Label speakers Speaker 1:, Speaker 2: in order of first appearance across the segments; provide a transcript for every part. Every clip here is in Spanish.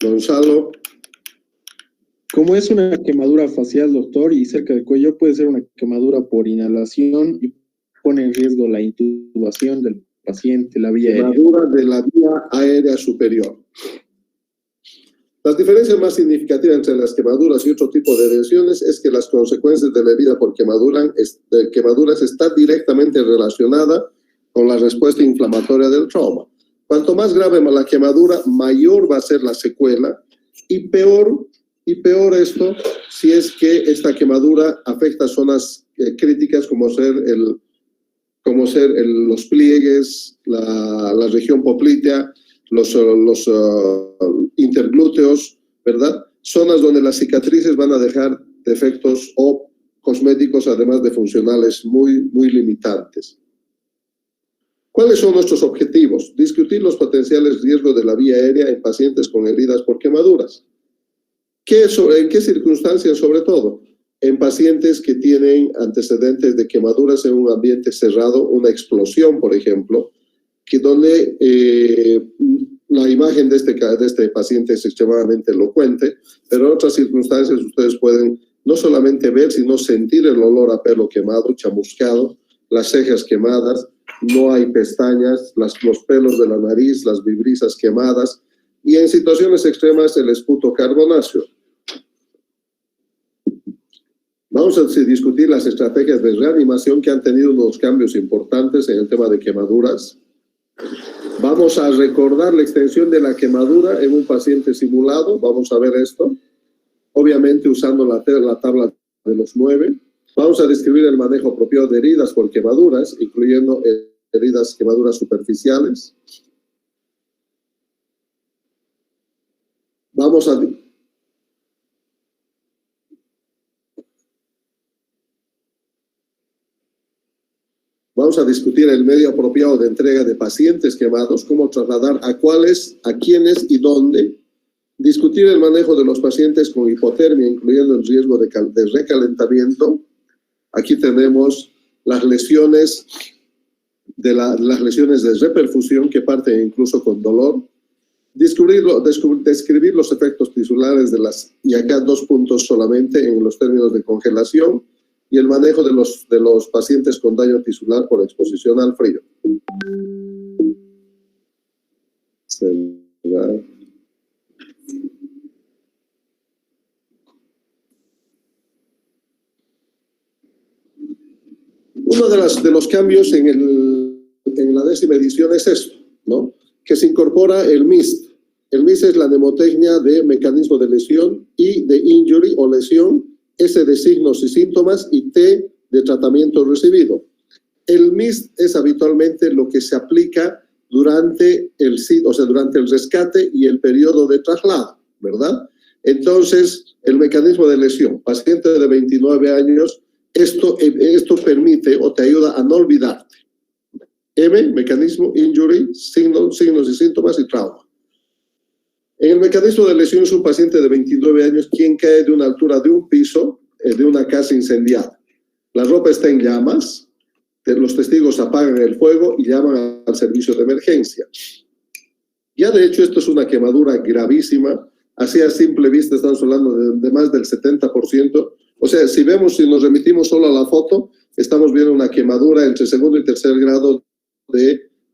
Speaker 1: Gonzalo.
Speaker 2: Como es una quemadura facial, doctor, y cerca del cuello, puede ser una quemadura por inhalación y pone en riesgo la intubación del paciente, la vía aérea.
Speaker 1: Quemadura de la vía aérea superior. Las diferencias más significativas entre las quemaduras y otro tipo de lesiones es que las consecuencias de la herida por quemaduras están directamente relacionadas con la respuesta inflamatoria del trauma. Cuanto más grave la quemadura, mayor va a ser la secuela y peor esto si es que esta quemadura afecta zonas críticas como ser los pliegues, la región poplitea, los interglúteos, ¿verdad? Zonas donde las cicatrices van a dejar defectos o cosméticos, además de funcionales, muy limitantes. ¿Cuáles son nuestros objetivos? Discutir los potenciales riesgos de la vía aérea en pacientes con heridas por quemaduras. ¿En qué circunstancias, sobre todo? En pacientes que tienen antecedentes de quemaduras en un ambiente cerrado, una explosión, por ejemplo, donde la imagen de este paciente es extremadamente elocuente, pero en otras circunstancias ustedes pueden no solamente ver, sino sentir el olor a pelo quemado, chamuscado, las cejas quemadas, no hay pestañas, los pelos de la nariz, las vibrisas quemadas, y en situaciones extremas el esputo carbonáceo. Vamos a discutir las estrategias de reanimación que han tenido unos cambios importantes en el tema de quemaduras. Vamos a recordar la extensión de la quemadura en un paciente simulado. Vamos a ver esto, obviamente usando la tabla de los 9. Vamos a describir el manejo apropiado de heridas por quemaduras, incluyendo quemaduras superficiales. Vamos a discutir el medio apropiado de entrega de pacientes quemados, cómo trasladar a cuáles, a quiénes y dónde. Discutir el manejo de los pacientes con hipotermia, incluyendo el riesgo de recalentamiento. Aquí tenemos las lesiones de reperfusión que parten incluso con dolor. Describir los efectos tisulares y acá 2 puntos solamente en los términos de congelación, y el manejo de los pacientes con daño tisular por exposición al frío. Uno de los cambios en la 10ª edición es esto, ¿no? Que se incorpora el MIST. El MIST es la mnemotecnia de mecanismo de lesión, I de injury o lesión, S de signos y síntomas y T de tratamiento recibido. El MIST es habitualmente lo que se aplica durante el rescate y el periodo de traslado, ¿verdad? Entonces, el mecanismo de lesión, paciente de 29 años, esto permite o te ayuda a no olvidarte. M, mecanismo, injury, signos y síntomas y trauma. En el mecanismo de lesión es un paciente de 29 años quien cae de una altura de un piso de una casa incendiada. La ropa está en llamas, los testigos apagan el fuego y llaman al servicio de emergencia. Ya de hecho esto es una quemadura gravísima, así a simple vista estamos hablando de más del 70%. O sea, si nos remitimos solo a la foto, estamos viendo una quemadura entre segundo y tercer grado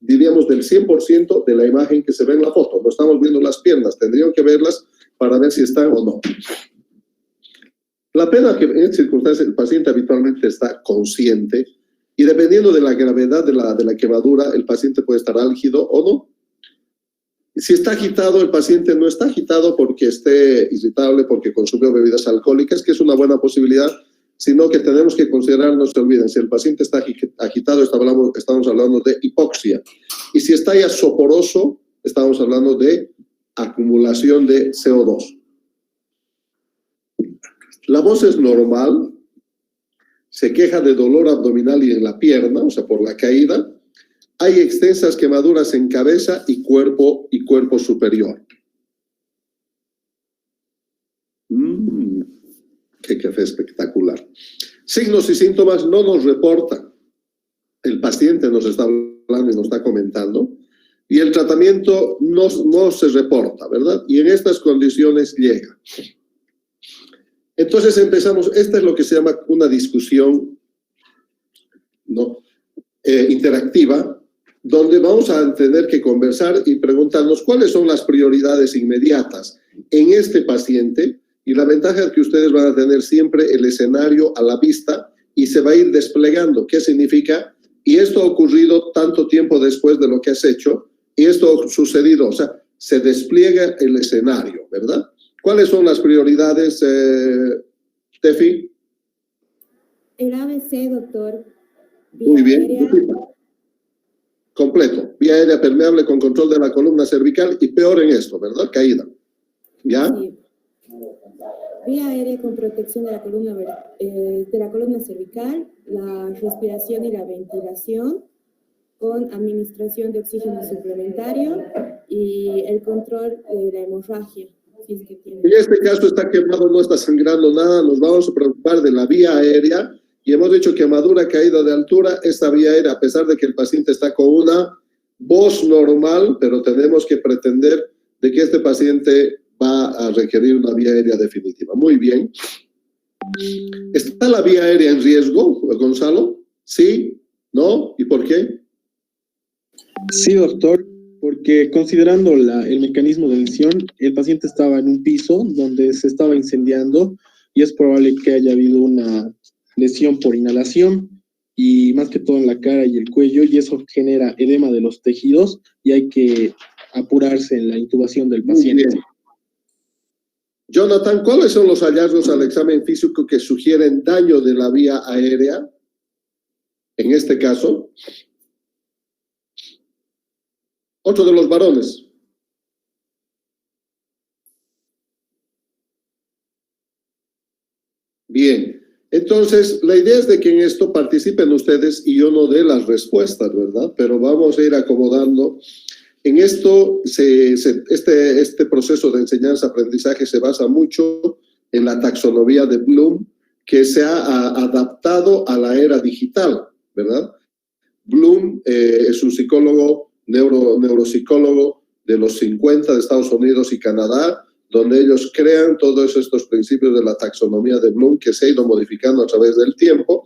Speaker 1: diríamos del 100% de la imagen que se ve en la foto. No estamos viendo las piernas, tendrían que verlas para ver si están o no. La pena que en estas circunstancias el paciente habitualmente está consciente y dependiendo de la gravedad de la quemadura, el paciente puede estar álgido o no. Si está agitado, el paciente no está agitado porque esté irritable, porque consumió bebidas alcohólicas, que es una buena posibilidad, sino que tenemos que considerar, no se olviden, si el paciente está agitado, estamos hablando de hipoxia. Y si está ya soporoso, estamos hablando de acumulación de CO2. La voz es normal, se queja de dolor abdominal y en la pierna, o sea, por la caída. Hay extensas quemaduras en cabeza y cuerpo superior. Qué café espectacular. Signos y síntomas no nos reportan. El paciente nos está hablando y nos está comentando. y el tratamiento no se reporta, ¿verdad? Y en estas condiciones llega. Entonces empezamos, esta es lo que se llama una discusión, ¿no? Interactiva, donde vamos a tener que conversar y preguntarnos cuáles son las prioridades inmediatas en este paciente, y la ventaja es que ustedes van a tener siempre el escenario a la vista y se va a ir desplegando. ¿Qué significa? Y esto ha ocurrido tanto tiempo después de lo que has hecho, y esto ha sucedido, o sea, se despliega el escenario, ¿verdad? ¿Cuáles son las prioridades, Tefi?
Speaker 3: El ABC, doctor.
Speaker 1: Muy bien. Completo. Vía aérea permeable con control de la columna cervical y peor en esto, ¿verdad? Caída. ¿Ya?
Speaker 3: Sí. Vía aérea con protección de la columna cervical, la respiración y la ventilación con administración de oxígeno suplementario y el control de la hemorragia. Si es que tiene.
Speaker 1: En este caso está quemado, no está sangrando nada, nos vamos a preocupar de la vía aérea y hemos dicho quemadura, caída de altura. Esta vía aérea, a pesar de que el paciente está con una voz normal, pero tenemos que pretender de que este paciente va a requerir una vía aérea definitiva. Muy bien. ¿Está la vía aérea en riesgo, Gonzalo? ¿Sí? ¿No? ¿Y por qué?
Speaker 2: Sí, doctor, porque considerando el mecanismo de lesión, el paciente estaba en un piso donde se estaba incendiando y es probable que haya habido una lesión por inhalación y más que todo en la cara y el cuello, y eso genera edema de los tejidos y hay que apurarse en la intubación del paciente.
Speaker 1: Muy bien. Jonathan, ¿cuáles son los hallazgos al examen físico que sugieren daño de la vía aérea? En este caso, otro de los varones. Bien, entonces la idea es de que en esto participen ustedes y yo no dé las respuestas, ¿verdad? Pero vamos a ir acomodando. En esto, este proceso de enseñanza-aprendizaje se basa mucho en la taxonomía de Bloom, que se ha adaptado a la era digital, ¿verdad? Bloom es un psicólogo, neuropsicólogo de los 50 de Estados Unidos y Canadá, donde ellos crean todos estos principios de la taxonomía de Bloom que se ha ido modificando a través del tiempo.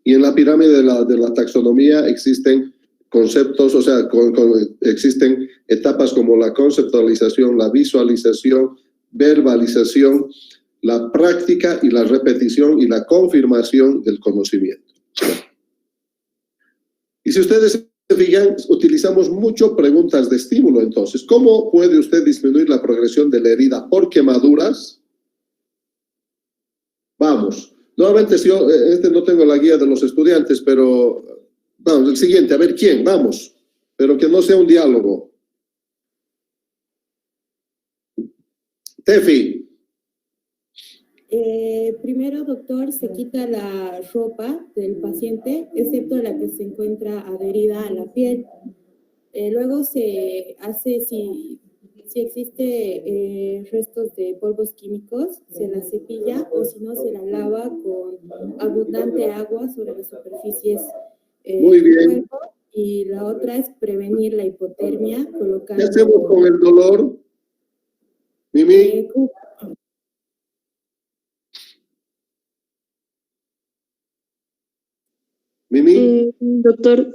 Speaker 1: Y en la pirámide de la taxonomía existen conceptos, o sea, existen etapas como la conceptualización, la visualización, verbalización, la práctica y la repetición y la confirmación del conocimiento. Y si ustedes se fijan, utilizamos mucho preguntas de estímulo. Entonces, ¿cómo puede usted disminuir la progresión de la herida por quemaduras? Vamos. Nuevamente, si yo, no tengo la guía de los estudiantes, pero vamos, el siguiente, a ver quién, vamos. Pero que no sea un diálogo. Tefi.
Speaker 3: Primero, doctor, se quita la ropa del paciente, excepto la que se encuentra adherida a la piel. Luego se hace, si existe restos de polvos químicos, se la cepilla o si no se la lava con abundante agua sobre las superficies
Speaker 1: Muy bien.
Speaker 3: del cuerpo. Y la otra es prevenir la hipotermia colocando...
Speaker 1: ¿Qué hacemos con el dolor? Mimi. Mimi.
Speaker 4: Doctor,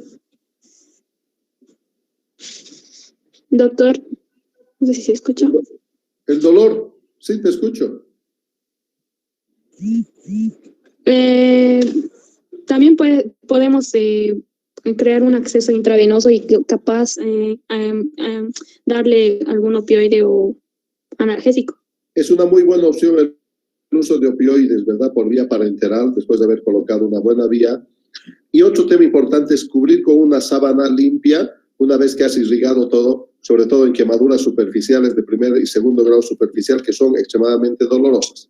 Speaker 4: no sé si se escucha.
Speaker 1: El dolor, sí, te escucho.
Speaker 4: También podemos crear un acceso intravenoso y capaz darle algún opioide o analgésico.
Speaker 1: Es una muy buena opción el uso de opioides, ¿verdad? Por vía parenteral, después de haber colocado una buena vía. Y otro tema importante es cubrir con una sábana limpia una vez que has irrigado todo, sobre todo en quemaduras superficiales de primer y segundo grado superficial, que son extremadamente dolorosas.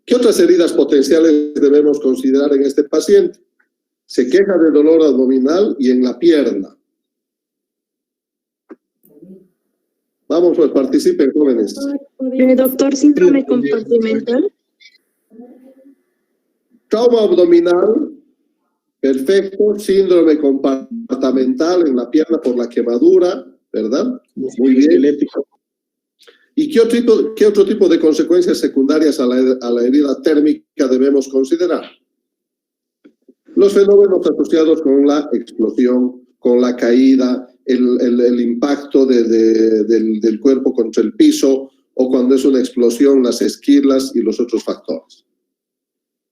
Speaker 1: ¿Qué otras heridas potenciales debemos considerar en este paciente? Se queja de dolor abdominal y en la pierna. Vamos, pues participen, jóvenes.
Speaker 4: Doctor, síndrome compartimental.
Speaker 1: Trauma abdominal Perfecto, síndrome compartamental en la pierna por la quemadura, ¿verdad? Muy bien.
Speaker 2: Esquelético.
Speaker 1: ¿Y qué otro tipo de consecuencias secundarias a la herida térmica debemos considerar? Los fenómenos asociados con la explosión, con la caída, el impacto del cuerpo contra el piso, o cuando es una explosión, las esquirlas y los otros factores.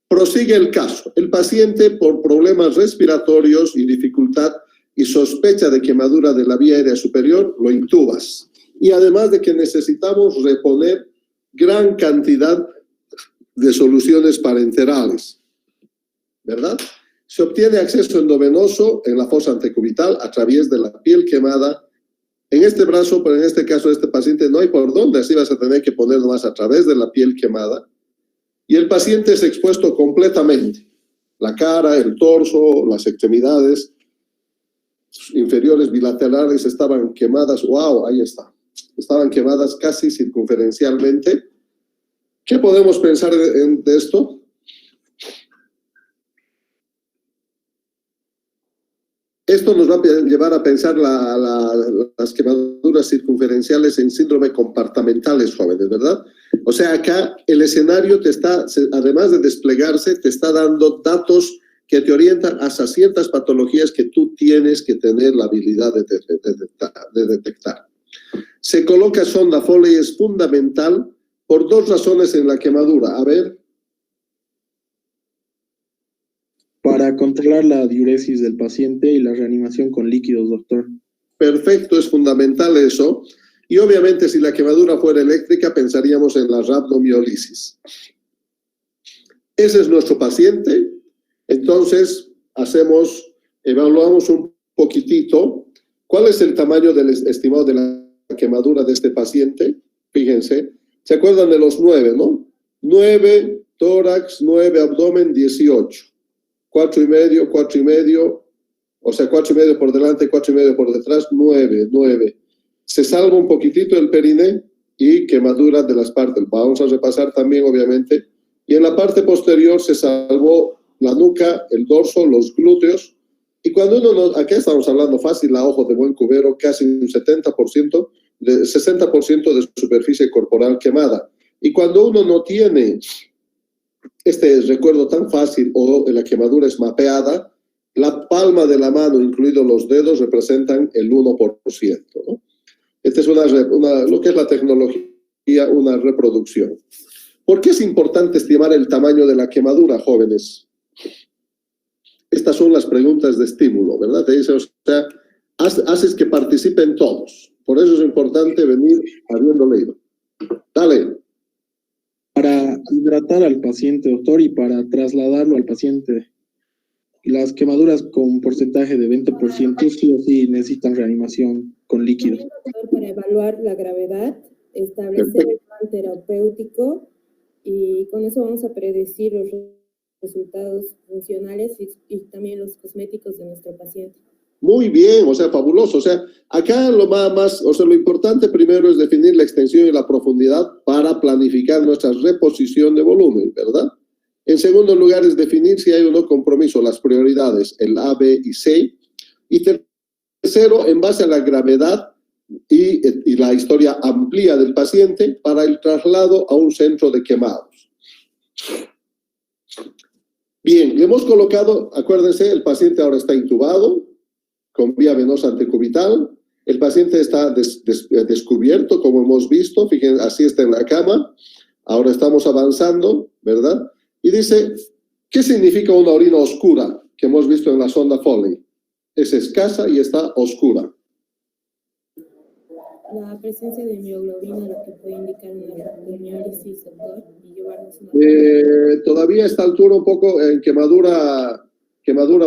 Speaker 1: Prosigue el caso. El paciente, por problemas respiratorios y dificultad y sospecha de quemadura de la vía aérea superior, lo intubas. Y además de que necesitamos reponer gran cantidad de soluciones parenterales, ¿verdad? Se obtiene acceso endovenoso en la fosa antecubital a través de la piel quemada. En este brazo, pero en este caso de este paciente no hay por dónde, así vas a tener que ponerlo más a través de la piel quemada. Y el paciente es expuesto completamente. La cara, el torso, las extremidades inferiores bilaterales estaban quemadas. ¡Wow! Ahí está. Estaban quemadas casi circunferencialmente. ¿Qué podemos pensar de esto? Esto nos va a llevar a pensar las quemaduras circunferenciales en síndrome compartamentales, jóvenes, ¿verdad? O sea, acá el escenario además de desplegarse, te está dando datos que te orientan hacia ciertas patologías que tú tienes que tener la habilidad de detectar. Se coloca sonda Foley, es fundamental por dos razones en la quemadura. A ver.
Speaker 2: Para controlar la diuresis del paciente y la reanimación con líquidos, doctor.
Speaker 1: Perfecto, es fundamental eso. Y obviamente si la quemadura fuera eléctrica, pensaríamos en la rhabdomiólisis. Ese es nuestro paciente. Entonces, evaluamos un poquitito. ¿Cuál es el tamaño del estimado de la quemadura de este paciente? Fíjense. ¿Se acuerdan de los 9, no? 9 tórax, 9 abdomen, 18. 4,5, 4,5, o sea, 4,5 por delante, 4,5 por detrás, 9. Se salva un poquitito el periné y quemadura de las partes. Vamos a repasar también, obviamente. Y en la parte posterior se salvó la nuca, el dorso, los glúteos. Y cuando acá estamos hablando fácil, a ojo de buen cubero, casi un 60% de superficie corporal quemada. Y cuando uno no tiene este recuerdo tan fácil o la quemadura es mapeada, la palma de la mano, incluidos los dedos, representan el 1%, ¿no? Esta es lo que es la tecnología, una reproducción. ¿Por qué es importante estimar el tamaño de la quemadura, jóvenes? Estas son las preguntas de estímulo, ¿verdad? Te dice, o sea, haces que participen todos. Por eso es importante venir habiendo leído. Dale.
Speaker 2: Para hidratar al paciente, doctor, y para trasladarlo al paciente, las quemaduras con porcentaje de 20% sí o sí necesitan reanimación con líquidos.
Speaker 3: Para evaluar la gravedad, establecer el plan terapéutico y con eso vamos a predecir los resultados funcionales y también los cosméticos de nuestro paciente.
Speaker 1: Muy bien, o sea, fabuloso. O sea, acá lo importante primero es definir la extensión y la profundidad para planificar nuestra reposición de volumen, ¿verdad? En segundo lugar es definir si hay o no compromiso, las prioridades, el A, B y C. Y tercero, en base a la gravedad y la historia amplia del paciente para el traslado a un centro de quemados. Bien, le hemos colocado, acuérdense, el paciente ahora está intubado con vía venosa antecubital. El paciente está descubierto, como hemos visto. Fíjense, así está en la cama. Ahora estamos avanzando, ¿verdad? Y dice, ¿qué significa una orina oscura que hemos visto en la sonda Foley? Es escasa y está oscura.
Speaker 3: La presencia de mioglobina, lo que puede indicar una rhabdomiólisis, doctor, y llevarnos una...
Speaker 1: Todavía a esta altura un poco en quemadura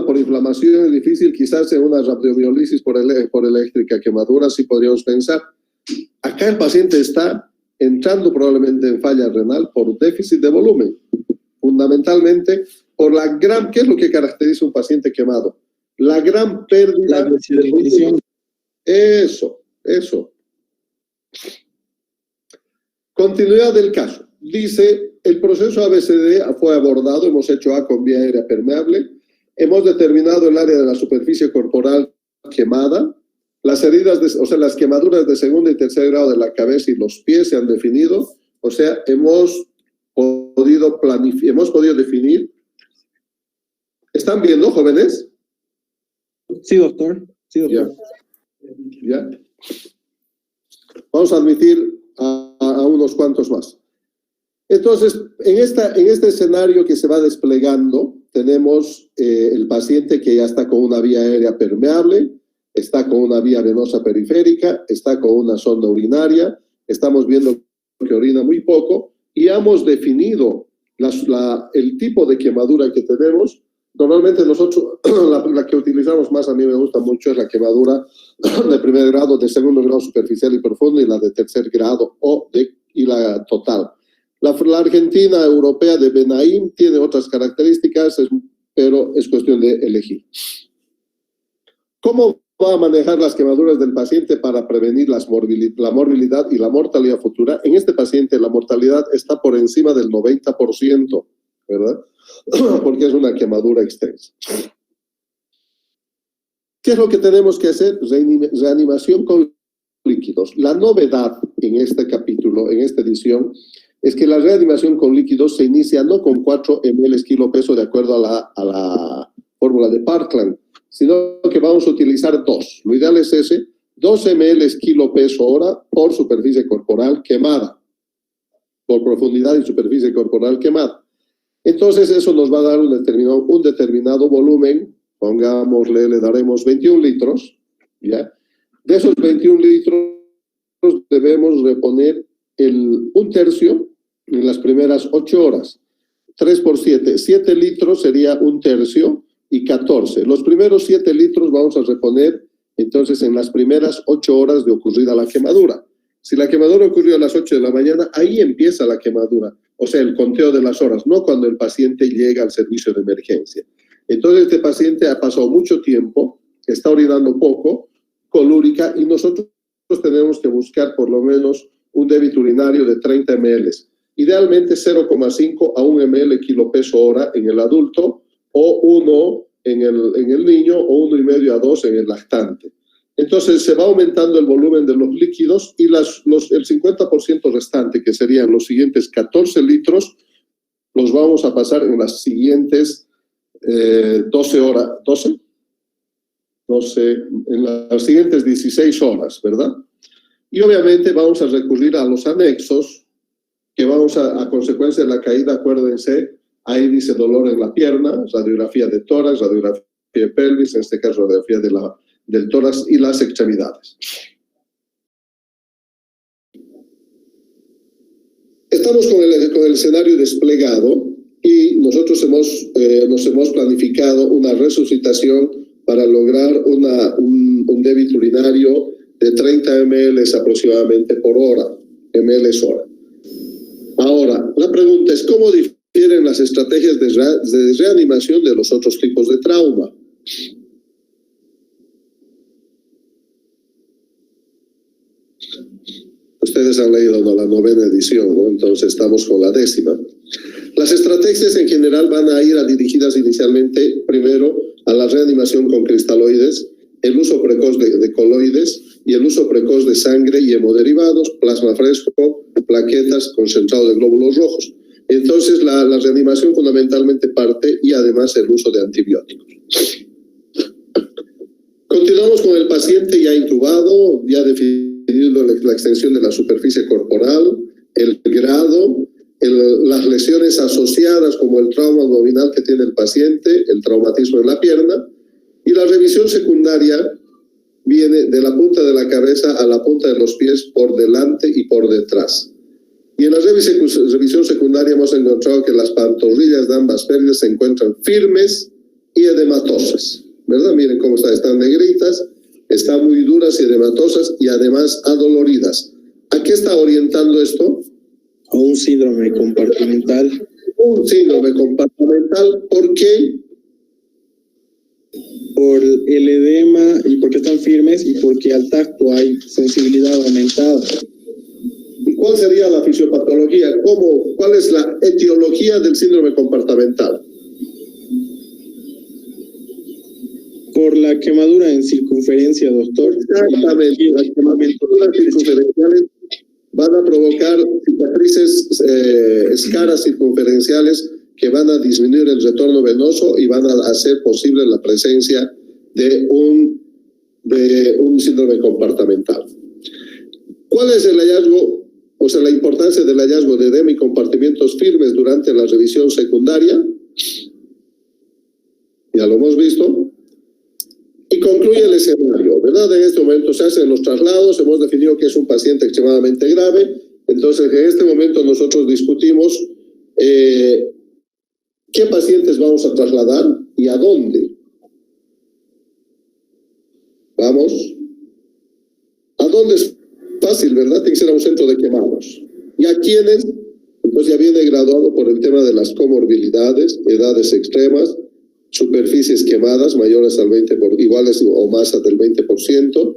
Speaker 1: por inflamación es difícil, quizás en una rhabdomiólisis por eléctrica quemadura sí podríamos pensar. Acá el paciente está entrando probablemente en falla renal por déficit de volumen, fundamentalmente por ¿qué es lo que caracteriza un paciente quemado? La gran pérdida
Speaker 2: La deshidratación.
Speaker 1: Eso. Continuidad del caso. Dice, el proceso ABCD fue abordado, hemos hecho A con vía aérea permeable. Hemos determinado el área de la superficie corporal quemada. Las heridas, las quemaduras de segundo y tercer grado de la cabeza y los pies se han definido. O sea, hemos podido definir. ¿Están viendo, jóvenes?
Speaker 2: Sí, doctor. Sí, doctor.
Speaker 1: Ya. Vamos a admitir a unos cuantos más. Entonces, en este escenario que se va desplegando, tenemos el paciente que ya está con una vía aérea permeable, está con una vía venosa periférica, está con una sonda urinaria, estamos viendo que orina muy poco y hemos definido el tipo de quemadura que tenemos. Normalmente nosotros, la que utilizamos más, a mí me gusta mucho, es la quemadura de primer grado, de segundo grado superficial y profundo, y la de tercer grado y la total. La Argentina europea de Benaim tiene otras características, pero es cuestión de elegir. ¿Cómo va a manejar las quemaduras del paciente para prevenir la morbilidad y la mortalidad futura? En este paciente la mortalidad está por encima del 90%, ¿verdad? Porque es una quemadura extensa. ¿Qué es lo que tenemos que hacer? Reanimación con líquidos. La novedad en este capítulo, en esta edición, es que la reanimación con líquidos se inicia no con 4 ml kilo peso de acuerdo a la fórmula de Parkland, sino que vamos a utilizar 2. Lo ideal es 2 ml kilo peso hora por superficie corporal quemada, por profundidad y superficie corporal quemada. Entonces eso nos va a dar un determinado volumen, pongámosle, le daremos 21 litros, ¿ya? De esos 21 litros debemos reponer un tercio en las primeras 8 horas. 3 por 7, 7 litros sería un tercio y 14. Los primeros 7 litros vamos a reponer entonces en las primeras 8 horas de ocurrida la quemadura. Si la quemadura ocurrió a las 8 de la mañana, ahí empieza la quemadura. O sea, el conteo de las horas, no cuando el paciente llega al servicio de emergencia. Entonces, este paciente ha pasado mucho tiempo, está orinando poco, colúrica, y nosotros tenemos que buscar por lo menos un débito urinario de 30 ml. Idealmente 0,5 a 1 ml kilo peso hora en el adulto, o 1 en el niño, o 1,5 a 2 en el lactante. Entonces se va aumentando el volumen de los líquidos y el 50% restante, que serían los siguientes 14 litros, los vamos a pasar en las siguientes 12 horas, 12, en las siguientes 16 horas, ¿verdad? Y obviamente vamos a recurrir a los anexos, que vamos a consecuencia de la caída, acuérdense, ahí dice dolor en la pierna, radiografía de tórax, radiografía de pelvis, en este caso radiografía del tórax y las extremidades. Estamos con el escenario desplegado y nosotros nos hemos planificado una resucitación para lograr un débito urinario de 30 ml aproximadamente por hora, ml hora. Ahora, la pregunta es, ¿cómo difieren las estrategias de reanimación de los otros tipos de trauma? Ustedes han leído la 9ª edición, ¿no? Entonces estamos con la 10ª. Las estrategias en general van a ir dirigidas inicialmente, primero, a la reanimación con cristaloides, el uso precoz de coloides y el uso precoz de sangre y hemoderivados, plasma fresco, plaquetas, concentrado de glóbulos rojos. Entonces la reanimación fundamentalmente parte y además el uso de antibióticos. Continuamos con el paciente ya intubado, ya definido la extensión de la superficie corporal, el grado, las lesiones asociadas como el trauma abdominal que tiene el paciente, el traumatismo en la pierna, y la revisión secundaria viene de la punta de la cabeza a la punta de los pies por delante y por detrás. Y en la revisión secundaria hemos encontrado que las pantorrillas de ambas piernas se encuentran firmes y edematosas, ¿verdad? Miren cómo están negritas, están muy duras y edematosas y además adoloridas. ¿A qué está orientando esto?
Speaker 2: A un síndrome compartimental.
Speaker 1: Un síndrome compartimental, ¿por qué?
Speaker 2: Por el edema y porque están firmes y porque al tacto hay sensibilidad aumentada.
Speaker 1: ¿Y cuál sería la fisiopatología? ¿Cuál es la etiología del síndrome compartimental?
Speaker 2: Por la quemadura en circunferencia, doctor.
Speaker 1: Exactamente, las quemaduras circunferenciales van a provocar cicatrices, escaras circunferenciales que van a disminuir el retorno venoso y van a hacer posible la presencia de un síndrome compartimental. ¿Cuál es el hallazgo, o sea, la importancia del hallazgo de edema y compartimientos firmes durante la revisión secundaria? Ya lo hemos visto. Y concluye el escenario, ¿verdad? En este momento se hacen los traslados, hemos definido que es un paciente extremadamente grave, entonces en este momento nosotros discutimos qué pacientes vamos a trasladar y a dónde. Vamos. ¿A dónde es fácil, verdad? Tiene que ser a un centro de quemados. ¿Y a quiénes? Pues ya viene graduado por el tema de las comorbilidades, edades extremas, superficies quemadas mayores al 20%, iguales o más del 20%,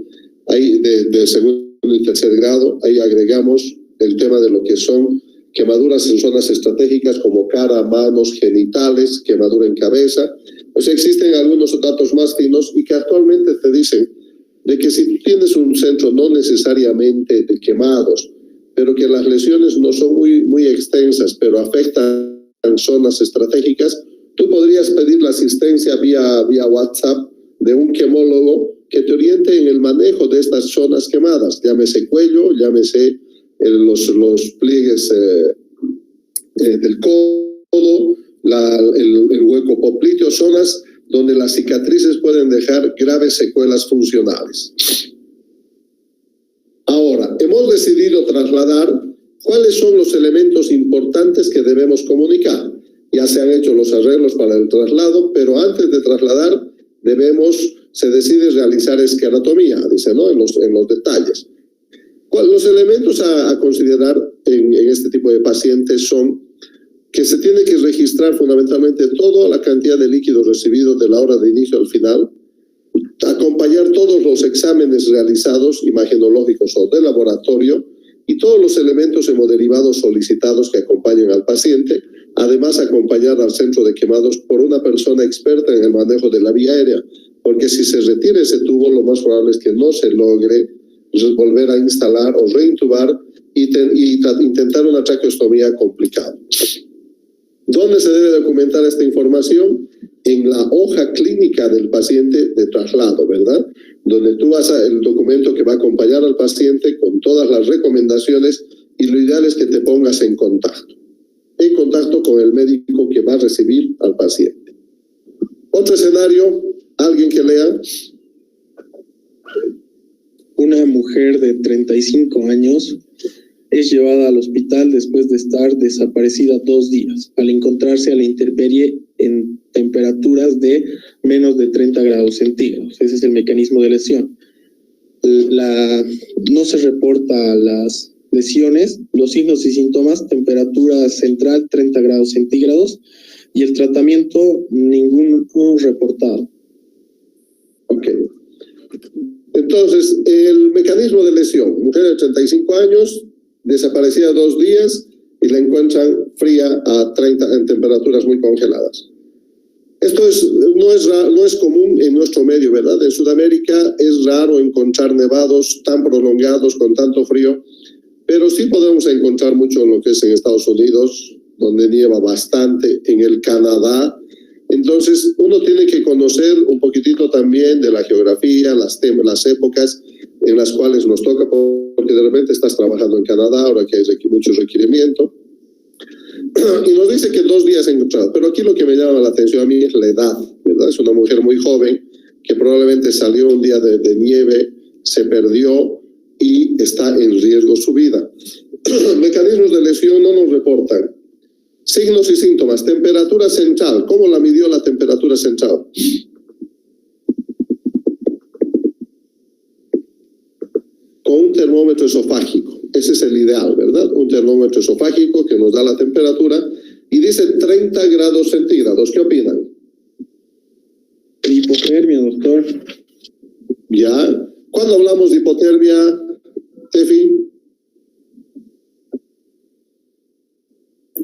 Speaker 1: ahí de segundo y tercer grado, ahí agregamos el tema de lo que son quemaduras en zonas estratégicas como cara, manos, genitales, quemadura en cabeza. O sea, existen algunos datos más finos y que actualmente te dicen de que si tú tienes un centro no necesariamente de quemados, pero que las lesiones no son muy extensas, pero afectan zonas estratégicas, tú podrías pedir la asistencia vía WhatsApp de un quemólogo que te oriente en el manejo de estas zonas quemadas, llámese cuello, llámese los pliegues del codo, el hueco popliteo, zonas donde las cicatrices pueden dejar graves secuelas funcionales. Ahora, hemos decidido trasladar cuáles son los elementos importantes que debemos comunicar. Ya se han hecho los arreglos para el traslado, pero antes de trasladar se decide realizar esquerotomía, dice, ¿no? En los detalles. Los elementos a considerar en este tipo de pacientes son que se tiene que registrar fundamentalmente toda la cantidad de líquidos recibidos de la hora de inicio al final, acompañar todos los exámenes realizados, imagenológicos o de laboratorio, y todos los elementos hemoderivados solicitados que acompañen al paciente, además acompañar al centro de quemados por una persona experta en el manejo de la vía aérea, porque si se retira ese tubo, lo más probable es que no se logre volver a instalar o reintubar y intentar una traqueostomía complicada. ¿Dónde se debe documentar esta información? En la hoja clínica del paciente de traslado, ¿verdad? Donde tú vas el documento que va a acompañar al paciente con todas las recomendaciones, y lo ideal es que te pongas en contacto con el médico que va a recibir al paciente. Otro escenario, alguien que lea.
Speaker 2: Una mujer de 35 años es llevada al hospital después de estar desaparecida 2 días, al encontrarse a la intemperie en temperaturas de menos de 30 grados centígrados. Ese es el mecanismo de lesión. No se reporta las lesiones, los signos y síntomas: temperatura central 30 grados centígrados, y el tratamiento ninguno reportado.
Speaker 1: Ok. Entonces, el mecanismo de lesión: mujer de 35 años, desaparecida 2 días y la encuentran fría en temperaturas muy congeladas. Esto no es común en nuestro medio, ¿verdad? En Sudamérica es raro encontrar nevados tan prolongados con tanto frío, pero sí podemos encontrar mucho en lo que es en Estados Unidos, donde nieva bastante, en el Canadá. Entonces, uno tiene que conocer un poquitito también de la geografía, las épocas en las cuales nos toca, porque de repente estás trabajando en Canadá, ahora que hay mucho requerimiento. Y nos dice que 2 días encontrado, pero aquí lo que me llama la atención a mí es la edad, ¿verdad? Es una mujer muy joven que probablemente salió un día de nieve, se perdió y está en riesgo su vida. Mecanismos de lesión no nos reportan. Signos y síntomas: temperatura central. ¿Cómo la midió la temperatura central? Con un termómetro esofágico. Ese es el ideal, ¿verdad? Un termómetro esofágico que nos da la temperatura y dice 30 grados centígrados. ¿Qué opinan?
Speaker 2: Hipotermia, doctor.
Speaker 1: ¿Ya? ¿Cuándo hablamos de hipotermia, Tefi?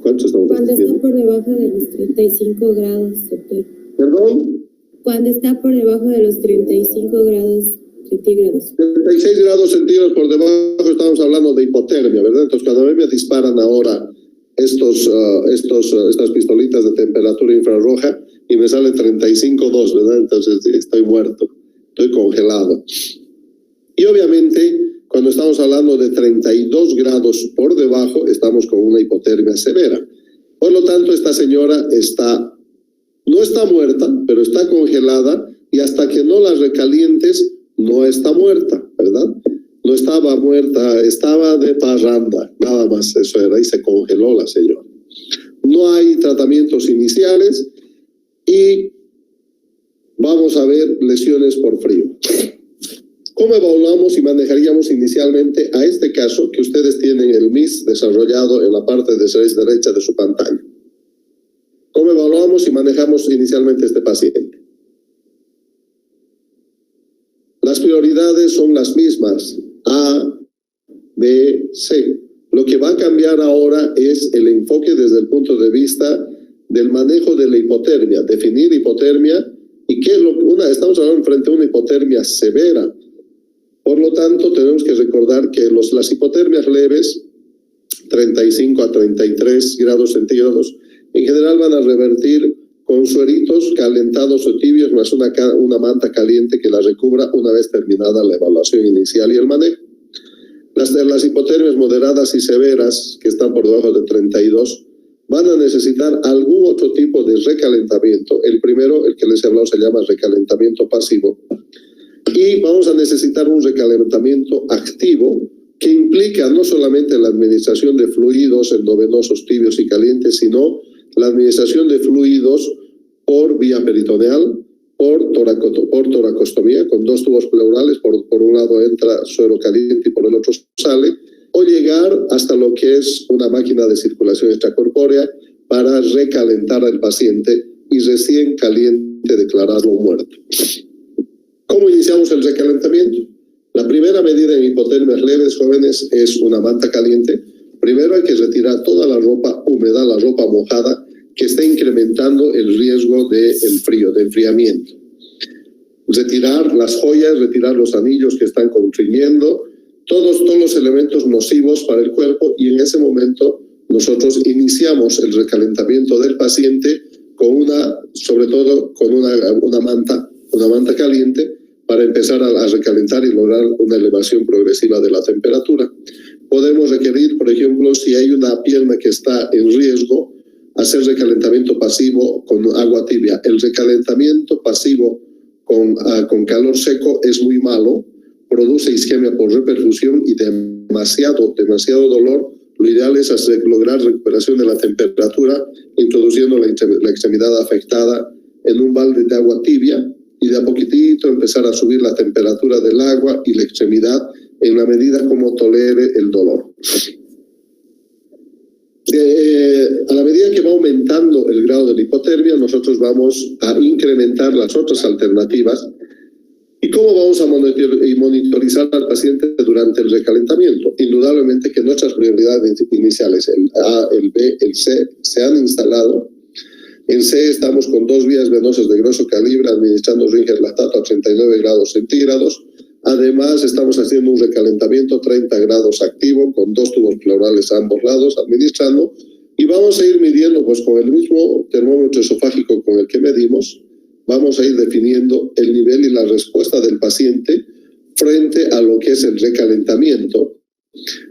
Speaker 1: ¿Cuánto estamos
Speaker 3: Cuando
Speaker 1: diciendo?
Speaker 3: está por debajo de los 35 grados, doctor.
Speaker 1: ¿Perdón?
Speaker 3: Cuando está por debajo de los 35 grados centígrados.
Speaker 1: 36 grados centígrados por debajo, estamos hablando de hipotermia, ¿verdad? Entonces, cuando a mí me disparan ahora estas pistolitas de temperatura infrarroja y me sale 35,2, ¿verdad? Entonces estoy muerto, estoy congelado. Y obviamente, cuando estamos hablando de 32 grados por debajo, estamos con una hipotermia severa. Por lo tanto, esta señora no está muerta, pero está congelada, y hasta que no la recalientes, no está muerta, ¿verdad? No estaba muerta, estaba de parranda, nada más, eso era, y se congeló la señora. No hay tratamientos iniciales y vamos a ver lesiones por frío. ¿Cómo evaluamos y manejaríamos inicialmente a este caso que ustedes tienen el MIS desarrollado en la parte derecha de su pantalla? ¿Cómo evaluamos y manejamos inicialmente a este paciente? Las prioridades son las mismas, A, B, C. Lo que va a cambiar ahora es el enfoque desde el punto de vista del manejo de la hipotermia, definir hipotermia y qué es estamos hablando frente a una hipotermia severa. Por lo tanto, tenemos que recordar que las hipotermias leves, 35 a 33 grados centígrados, en general van a revertir con sueritos calentados o tibios más una manta caliente que la recubra una vez terminada la evaluación inicial y el manejo. Las hipotermias moderadas y severas, que están por debajo de 32, van a necesitar algún otro tipo de recalentamiento. El primero, el que les he hablado, se llama recalentamiento pasivo. Y vamos a necesitar un recalentamiento activo que implica no solamente la administración de fluidos endovenosos tibios y calientes, sino la administración de fluidos por vía peritoneal, por toracostomía, con 2 tubos pleurales, por un lado entra suero caliente y por el otro sale, o llegar hasta lo que es una máquina de circulación extracorpórea para recalentar al paciente y recién caliente declararlo muerto. ¿Cómo iniciamos el recalentamiento? La primera medida en hipotermias leves, jóvenes, es una manta caliente. Primero hay que retirar toda la ropa húmeda, la ropa mojada, que está incrementando el riesgo del frío, de enfriamiento. Retirar las joyas, retirar los anillos que están constriñendo, todos los elementos nocivos para el cuerpo, y en ese momento nosotros iniciamos el recalentamiento del paciente sobre todo con una manta caliente para empezar a recalentar y lograr una elevación progresiva de la temperatura. Podemos requerir, por ejemplo, si hay una pierna que está en riesgo, hacer recalentamiento pasivo con agua tibia. El recalentamiento pasivo con calor seco es muy malo, produce isquemia por reperfusión y demasiado dolor. Lo ideal es lograr recuperación de la temperatura introduciendo la extremidad afectada en un balde de agua tibia y de a poquitito empezar a subir la temperatura del agua y la extremidad en la medida como tolere el dolor. A la medida que va aumentando el grado de la hipotermia, nosotros vamos a incrementar las otras alternativas. ¿Y cómo vamos a monitorizar al paciente durante el recalentamiento? Indudablemente que nuestras prioridades iniciales, el A, el B, el C, se han instalado. En C estamos con 2 vías venosas de grueso calibre administrando Ringer lactato a 39 grados centígrados. Además, estamos haciendo un recalentamiento 30 grados activo con 2 tubos pleurales a ambos lados administrando, y vamos a ir midiendo pues con el mismo termómetro esofágico con el que medimos, vamos a ir definiendo el nivel y la respuesta del paciente frente a lo que es el recalentamiento.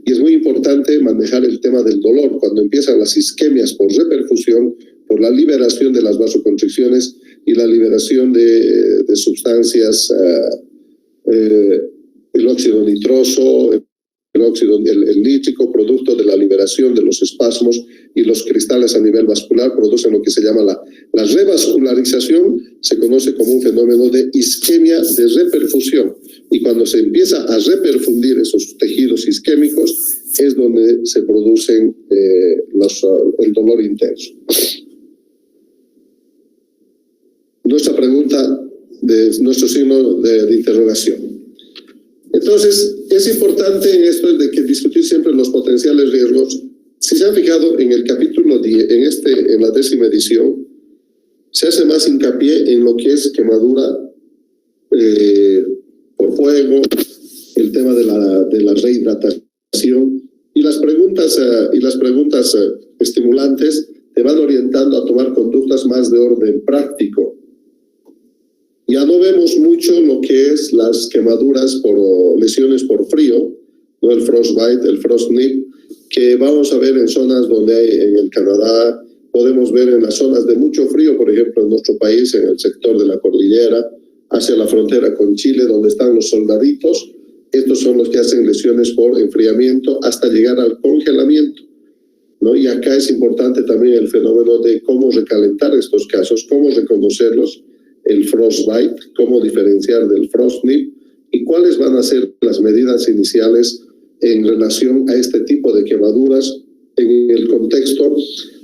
Speaker 1: Y es muy importante manejar el tema del dolor cuando empiezan las isquemias por reperfusión, por la liberación de las vasoconstricciones y la liberación de sustancias, el óxido nitroso, el nítrico, producto de la liberación de los espasmos, y los cristales a nivel vascular producen lo que se llama la revascularización, se conoce como un fenómeno de isquemia de reperfusión, y cuando se empieza a reperfundir esos tejidos isquémicos es donde se producen el dolor intenso. Nuestra pregunta, nuestro signo de interrogación. Entonces, es importante en esto de que discutir siempre los potenciales riesgos. Si se han fijado en el capítulo 10, en la 10ª edición, se hace más hincapié en lo que es quemadura por fuego, el tema de la rehidratación y las preguntas estimulantes te van orientando a tomar conductas más de orden práctico. Ya no vemos mucho lo que es las quemaduras por lesiones por frío, ¿no? El frostbite, el frost nip, que vamos a ver en zonas donde hay, en el Canadá, podemos ver en las zonas de mucho frío, por ejemplo, en nuestro país, en el sector de la cordillera, hacia la frontera con Chile, donde están los soldaditos. Estos son los que hacen lesiones por enfriamiento hasta llegar al congelamiento, ¿no? Y acá es importante también el fenómeno de cómo recalentar estos casos, cómo reconocerlos, el frostbite, cómo diferenciar del frost nip y cuáles van a ser las medidas iniciales en relación a este tipo de quemaduras en el contexto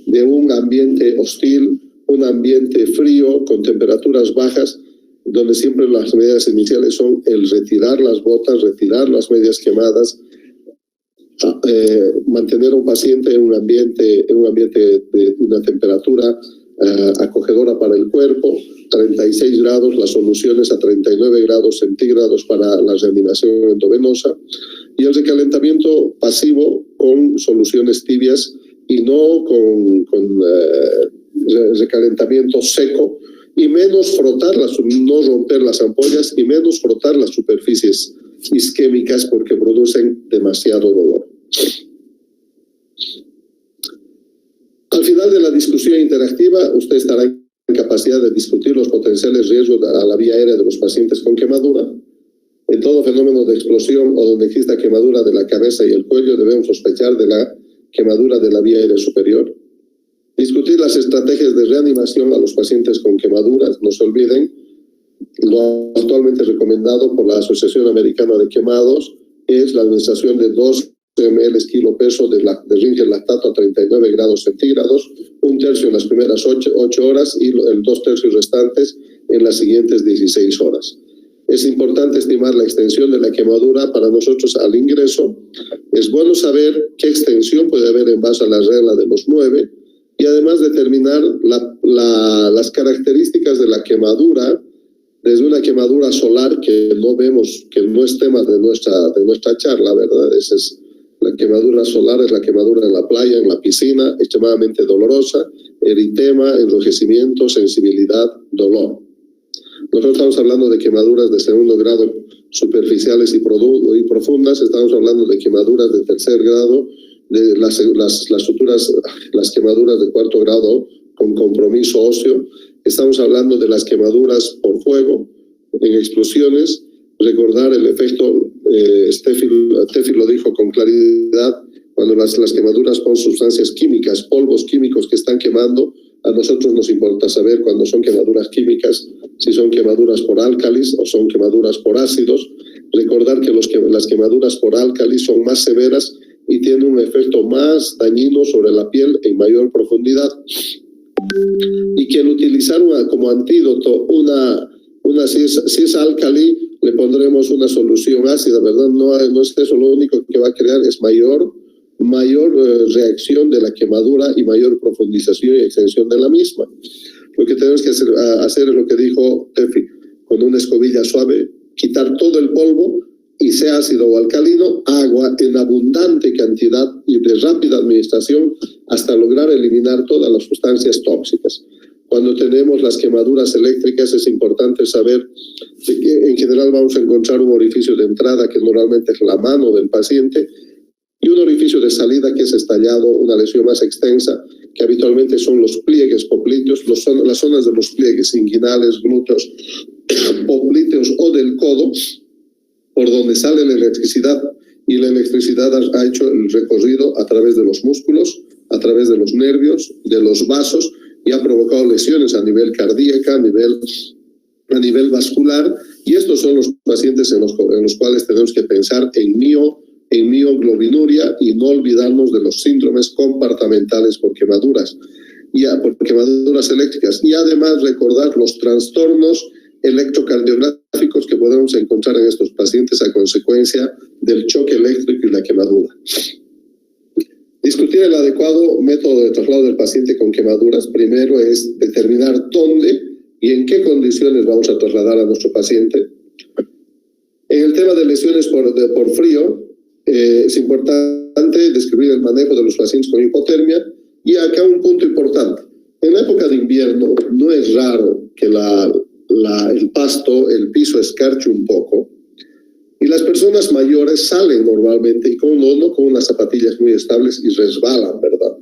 Speaker 1: de un ambiente hostil, un ambiente frío con temperaturas bajas, donde siempre las medidas iniciales son el retirar las botas, retirar las medias quemadas, mantener a un paciente en un ambiente de una temperatura acogedora para el cuerpo, 36 grados, las soluciones a 39 grados centígrados para la reanimación endovenosa, y el recalentamiento pasivo con soluciones tibias y no con recalentamiento seco, y menos frotar, no romper las ampollas y menos frotar las superficies isquémicas porque producen demasiado dolor. Al final de la discusión interactiva, usted estará en capacidad de discutir los potenciales riesgos a la vía aérea de los pacientes con quemadura. En todo fenómeno de explosión o donde exista quemadura de la cabeza y el cuello, debemos sospechar de la quemadura de la vía aérea superior. Discutir las estrategias de reanimación a los pacientes con quemaduras. No se olviden, lo actualmente recomendado por la Asociación Americana de Quemados es la administración de 2 ml kilo peso de Ringer lactato a 39 grados centígrados, 1/3 en las primeras 8 horas y el 2/3 restantes en las siguientes 16 horas. Es importante estimar la extensión de la quemadura para nosotros al ingreso. Es bueno saber qué extensión puede haber en base a la regla de los 9 y además determinar las características de la quemadura, desde una quemadura solar que no vemos, que no es tema de nuestra charla, ¿verdad? Esa es la quemadura solar, es la quemadura en la playa, en la piscina, extremadamente dolorosa, eritema, enrojecimiento, sensibilidad, dolor. Nosotros estamos hablando de quemaduras de segundo grado superficiales y profundas, estamos hablando de quemaduras de tercer grado, de las quemaduras de cuarto grado con compromiso óseo, estamos hablando de las quemaduras por fuego, en explosiones. Recordar el efecto, Steffi lo dijo con claridad, cuando las quemaduras con sustancias químicas, polvos químicos que están quemando, a nosotros nos importa saber cuando son quemaduras químicas, si son quemaduras por álcalis o son quemaduras por ácidos. Recordar que las quemaduras por álcalis son más severas y tienen un efecto más dañino sobre la piel en mayor profundidad. Y que al utilizar como antídoto si es álcali, le pondremos una solución ácida, ¿verdad? No es eso lo único que va a crear, es mayor reacción de la quemadura y mayor profundización y extensión de la misma. Lo que tenemos que hacer es lo que dijo Tefi, con una escobilla suave, quitar todo el polvo y sea ácido o alcalino, agua en abundante cantidad y de rápida administración hasta lograr eliminar todas las sustancias tóxicas. Cuando tenemos las quemaduras eléctricas es importante saber que en general vamos a encontrar un orificio de entrada que normalmente es la mano del paciente y un orificio de salida que es estallado, una lesión más extensa que habitualmente son los pliegues popliteos, las zonas de los pliegues inguinales, glúteos, popliteos o del codo, por donde sale la electricidad, y la electricidad ha hecho el recorrido a través de los músculos, a través de los nervios, de los vasos, y ha provocado lesiones a nivel cardíaco, a nivel vascular, y estos son los pacientes en los cuales tenemos que pensar en mioglobinuria y no olvidarnos de los síndromes compartimentales por quemaduras eléctricas, y además recordar los trastornos electrocardiográficos que podemos encontrar en estos pacientes a consecuencia del choque eléctrico y la quemadura. Discutir el adecuado método de traslado del paciente con quemaduras. Primero es determinar dónde y en qué condiciones vamos a trasladar a nuestro paciente. En el tema de lesiones por frío, es importante describir el manejo de los pacientes con hipotermia. Y acá un punto importante. En la época de invierno no es raro que el piso escarche un poco. Y las personas mayores salen normalmente, y no con unas zapatillas muy estables, y resbalan, ¿verdad?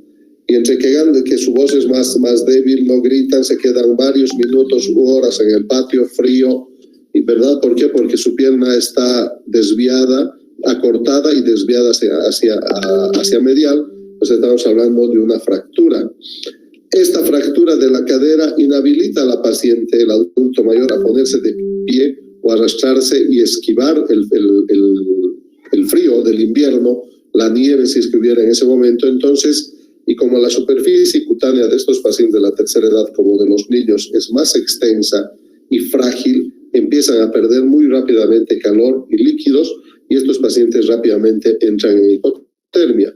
Speaker 1: Y entre que su voz es más débil, no gritan, se quedan varios minutos u horas en el patio frío. ¿Y verdad? ¿Por qué? Porque su pierna está desviada, acortada y desviada hacia medial. Pues estamos hablando de una fractura. Esta fractura de la cadera inhabilita a la paciente, el adulto mayor, a ponerse de pie o arrastrarse y esquivar el frío del invierno, la nieve si es que hubiera en ese momento. Entonces, y como la superficie cutánea de estos pacientes de la tercera edad, como de los niños, es más extensa y frágil, empiezan a perder muy rápidamente calor y líquidos, y estos pacientes rápidamente entran en hipotermia.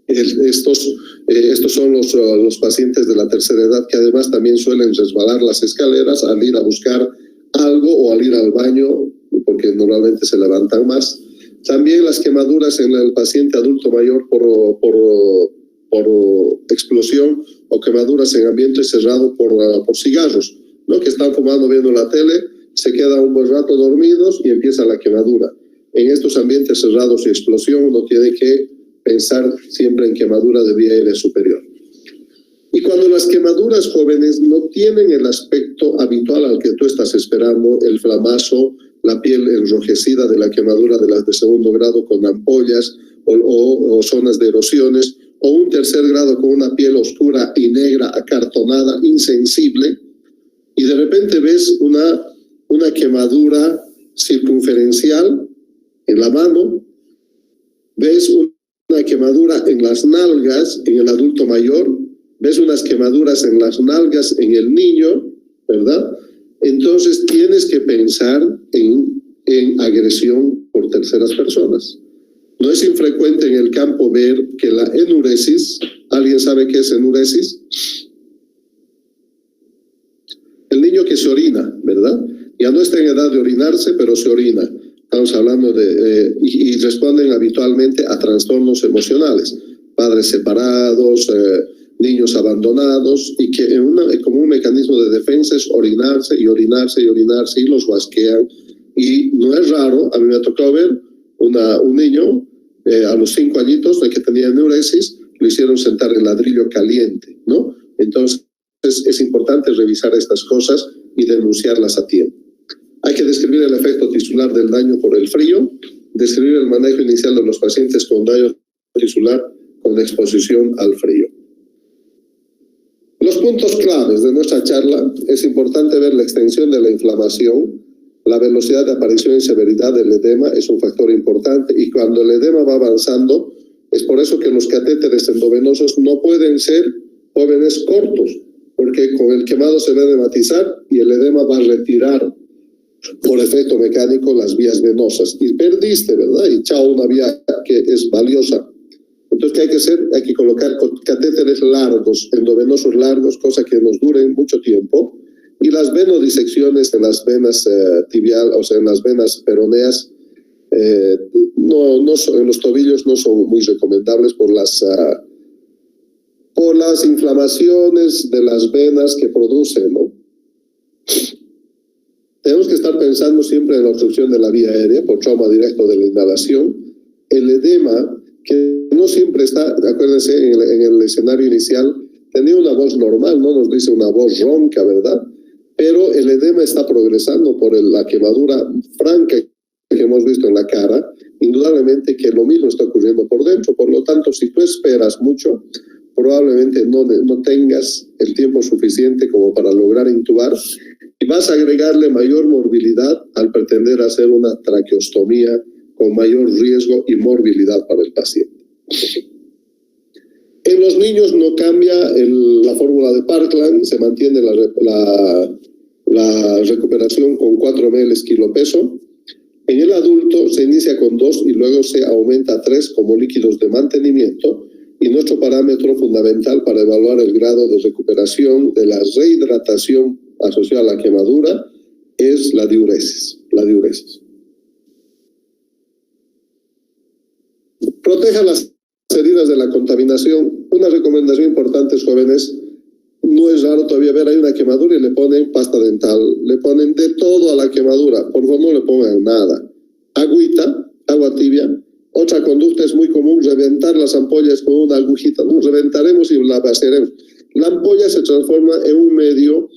Speaker 1: Estos son los pacientes de la tercera edad que además también suelen resbalar las escaleras al ir a buscar algo o al ir al baño, porque normalmente se levantan más. También las quemaduras en el paciente adulto mayor por explosión o quemaduras en ambiente cerrado por cigarros, ¿no? Que están fumando viendo la tele, se quedan un buen rato dormidos y empieza la quemadura. En estos ambientes cerrados y explosión uno tiene que pensar siempre en quemadura de vía aérea superior. Y cuando las quemaduras jóvenes no tienen el aspecto habitual al que tú estás esperando, el flamazo, la piel enrojecida de la quemadura de las de segundo grado con ampollas o zonas de erosiones, o un tercer grado con una piel oscura y negra, acartonada, insensible, y de repente ves una quemadura circunferencial en la mano, ves una quemadura en las nalgas en el adulto mayor, ves unas quemaduras en las nalgas en el niño, ¿verdad? Entonces tienes que pensar en agresión por terceras personas. No es infrecuente en el campo ver que la enuresis, ¿alguien sabe qué es enuresis? El niño que se orina, ¿verdad? Ya no está en edad de orinarse, pero se orina. Estamos hablando y responden habitualmente a trastornos emocionales, padres separados, niños abandonados, y que como un mecanismo de defensa es orinarse y orinarse y orinarse, y los guasquean. Y no es raro, a mí me ha tocado ver un niño a los 5 añitos de que tenía enuresis, lo hicieron sentar en ladrillo caliente, ¿no? Entonces es importante revisar estas cosas y denunciarlas a tiempo. Hay que describir el efecto tisular del daño por el frío, describir el manejo inicial de los pacientes con daño tisular con exposición al frío. Los puntos claves de nuestra charla: es importante ver la extensión de la inflamación, la velocidad de aparición y severidad del edema es un factor importante, y cuando el edema va avanzando, es por eso que los catéteres endovenosos no pueden ser jóvenes cortos, porque con el quemado se va a edematizar y el edema va a retirar por efecto mecánico las vías venosas. Y perdiste, ¿verdad? Y chao, una vía que es valiosa. Entonces, ¿qué hay que hacer? Hay que colocar catéteres largos, endovenosos largos, cosa que nos duren mucho tiempo. Y las venodisecciones en las venas tibial, o sea, en las venas peroneas, en los tobillos no son muy recomendables por las inflamaciones de las venas que producen, ¿no? Tenemos que estar pensando siempre en la obstrucción de la vía aérea por trauma directo de la inhalación. El edema, que no siempre está, acuérdense, en el escenario inicial, tenía una voz normal, no nos dice una voz ronca, ¿verdad? Pero el edema está progresando por la quemadura franca que hemos visto en la cara. Indudablemente que lo mismo está ocurriendo por dentro. Por lo tanto, si tú esperas mucho, probablemente no tengas el tiempo suficiente como para lograr intubar, y vas a agregarle mayor morbilidad al pretender hacer una traqueostomía con mayor riesgo y morbilidad para el paciente. En los niños no cambia la fórmula de Parkland, se mantiene la recuperación con 4 ml kilo peso. En el adulto se inicia con 2 y luego se aumenta a 3 como líquidos de mantenimiento, y nuestro parámetro fundamental para evaluar el grado de recuperación de la rehidratación asociada a la quemadura es la diuresis. Proteja las heridas de la contaminación. Una recomendación importante, jóvenes, no es raro todavía ver, hay una quemadura y le ponen pasta dental, le ponen de todo a la quemadura. Por favor, no le pongan nada. Agüita, agua tibia. Otra conducta es muy común, reventar las ampollas con una agujita. No, reventaremos y la vaciaremos. La ampolla se transforma en un medio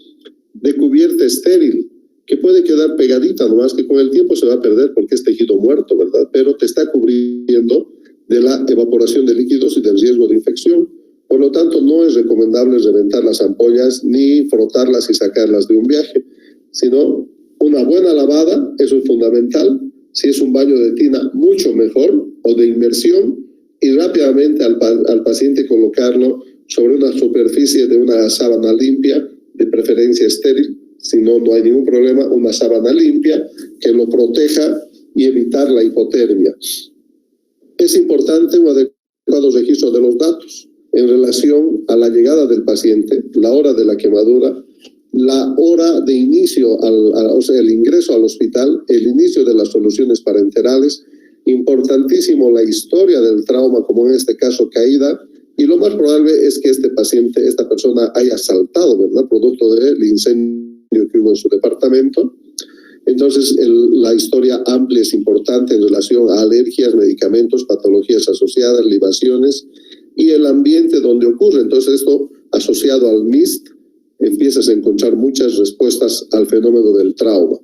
Speaker 1: de cubierta estéril que puede quedar pegadita, nomás que con el tiempo se va a perder porque es tejido muerto, ¿verdad? Pero te está cubriendo de la evaporación de líquidos y del riesgo de infección. Por lo tanto, no es recomendable reventar las ampollas ni frotarlas y sacarlas de un viaje, sino una buena lavada, eso es fundamental. Si es un baño de tina, mucho mejor, o de inmersión, y rápidamente al paciente colocarlo sobre una superficie de una sábana limpia, de preferencia estéril. Si no, no hay ningún problema, una sábana limpia que lo proteja y evitar la hipotermia. Es importante un adecuado registro de los datos en relación a la llegada del paciente, la hora de la quemadura, la hora de inicio, o sea, el ingreso al hospital, el inicio de las soluciones parenterales, importantísimo la historia del trauma, como en este caso caída, y lo más probable es que este paciente, esta persona haya saltado, ¿verdad?, producto del incendio que hubo en su departamento. Entonces, la historia amplia es importante en relación a alergias, medicamentos, patologías asociadas, libaciones y el ambiente donde ocurre. Entonces, esto asociado al MIST, empiezas a encontrar muchas respuestas al fenómeno del trauma.